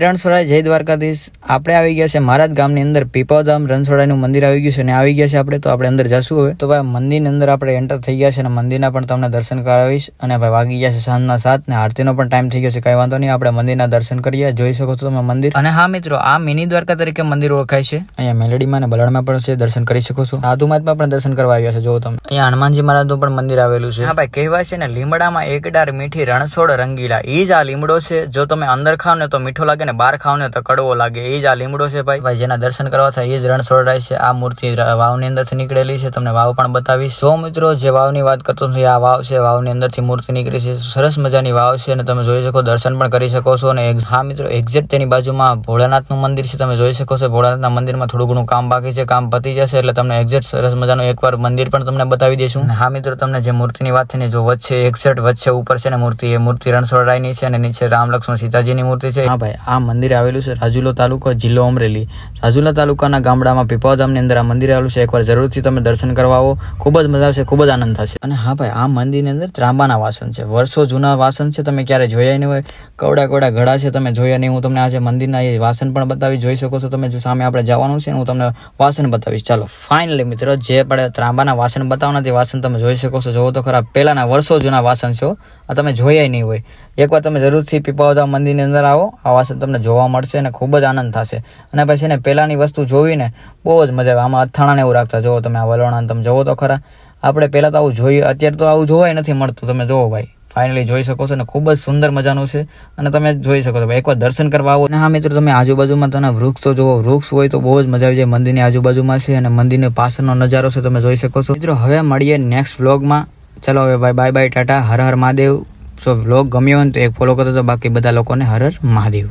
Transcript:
રણછોડા જય દ્વારકાધીશ. આપણે આવી ગયા છે મહારાજ ગામની અંદર પીપાધામ રણછોડાનું મંદિર આવી ગયું છે અને આવી ગયા છે આપણે, તો આપણે અંદર જશું હવે. તો ભાઈ મંદિરની અંદર આપણે એન્ટર થઈ ગયા છે અને મંદિરના પણ તમને દર્શન કરાવીશ. અને ભાઈ વાગી ગયા છે સાંજના 7 ને આરતીનો પણ ટાઈમ થઈ ગયો છે. કઈ વાંધો નહીં, આપણે મંદિરના દર્શન કરીએ. જોઈ શકો છો તમે મંદિર. અને હા મિત્રો, આ મિની દ્વારકા તરીકે મંદિર ઓળખાય છે. અહીંયા મેલડીમાં અને બલડમાં પણ છે, દર્શન કરી શકો છો. સાધુમાતમાં પણ દર્શન કરવા આવ્યા છે. જો તમે અહીંયા હનુમાનજી મહારાજનું પણ મંદિર આવેલું છે. હા ભાઈ, કહેવાય છે ને લીમડામાં એક ડાર મીઠી રણછોડ રંગીલા. ઈ જ આ લીમડો છે. જો તમે અંદર ખાવ ને તો મીઠો લાગે ને બહાર ખાવ ને તો કડવો લાગે. એ જ આ લીમડો છે ભાઈ. જેના દર્શન કરવા થાય એ જ રણછોડાય છે. આ મૂર્તિ વાવની અંદરથી નીકળેલી છે. તમને વાવ પણ બતાવીશ. તો મિત્રો, જે વાવની વાત કરતો નથી, આ વાવ છે. વાવની અંદરથી મૂર્તિ નીકળી છે. સરસ મજાની વાવ છે અને તમે જોઈ શકો, દર્શન પણ કરી શકો છો. અને હા મિત્રો, એક્ઝેક્ટ તેની બાજુમાં ભોળાનાથનું મંદિર છે. તમે જોઈ શકો છો, ભોળાનાથના મંદિરમાં થોડું ઘણું કામ બાકી છે. કામ પતી જશે એટલે તમને એક્ઝેક્ટ સરસ મજાનું એકવાર મંદિર પણ તમને બતાવી દઈશું. હા મિત્રો, તમને જે મૂર્તિની વાત થઈને, જો વચ્ચે એક્ઝેક્ટ વચ્ચે ઉપર છે ને મૂર્તિ, એ મૂર્તિ રણછોડરાયની છે અને નીચે રામ લક્ષ્મણ સીતાજીની મૂર્તિ છે. હા ભાઈ, આ મંદિર આવેલું છે રાજુલા તાલુકો, જિલ્લો અમરેલી. રાજુલા તાલુકાના ગામડામાં પીપાધામની અંદર આ મંદિર આવેલું છે. એકવાર જરૂરથી તમે દર્શન કરવા આવો, ખૂબ જ મજા આવશે, ખૂબ જ આનંદ થશે. અને હા ભાઈ, આ મંદિરની અંદર ત્રાંબાના વાસણ છે. વર્ષો જૂના વાસણ છે. તમે ક્યારે જોયા નહીં હોય. કવડા કવડા ઘડા છે, તમે જોયા નહીં. હું તમને આજે મંદિરના એ વાસણ પણ બતાવી, જોઈ શકો છો તમે. જો સામે આપણે જવાનું છે, હું તમને વાસણ બતાવીશ. ચાલો ફાઇનલી મિત્રો, જે આપણે ત્રાંબાના વાસણ બતાવવાના તે વાસણ તમે જોઈ શકો છો. જોવો તો ખરા, પહેલાના વર્ષો જૂના વાસણ છે. આ તમે જોયા નહીં હોય. એકવાર તમે જરૂરથી પીપાધામ મંદિરની અંદર આવો, આ વાસણ તમને જોવા મળશે અને ખૂબ જ આનંદ થશે. અને પછી ને પહેલાની વસ્તુ જોઈને બહુ જ મજા આવે. આમાં અથાણાને એવું રાખતા. જોવો તમે આ વલણા, તમે જોવો તો ખરા. આપણે પહેલાં તો આવું જોઈએ, અત્યારે તો આવું જોવાય નથી મળતું. તમે જોવો ભાઈ, ફાઇનલી જોઈ શકો છો ને ખૂબ જ સુંદર મજાનું છે. અને તમે જોઈ શકો છો ભાઈ, એકવાર દર્શન કરવા આવો. અને હા મિત્રો, તમે આજુબાજુમાં તમે વૃક્ષો જોવો. વૃક્ષ હોય તો બહુ જ મજા આવી જાય. મંદિરની આજુબાજુમાં છે અને મંદિરની પાછળનો નજારો છે, તમે જોઈ શકો છો. મિત્રો હવે મળીએ નેક્સ્ટ વ્લોગમાં. ચલો હવે ભાઈ, બાય બાય, ટાટા, હર હર મહાદેવ. સો વ્લોગ ગમ્યો હોય તો એક ફોલો કરતો, તો બાકી બધા લોકોને હર હર મહાદેવ.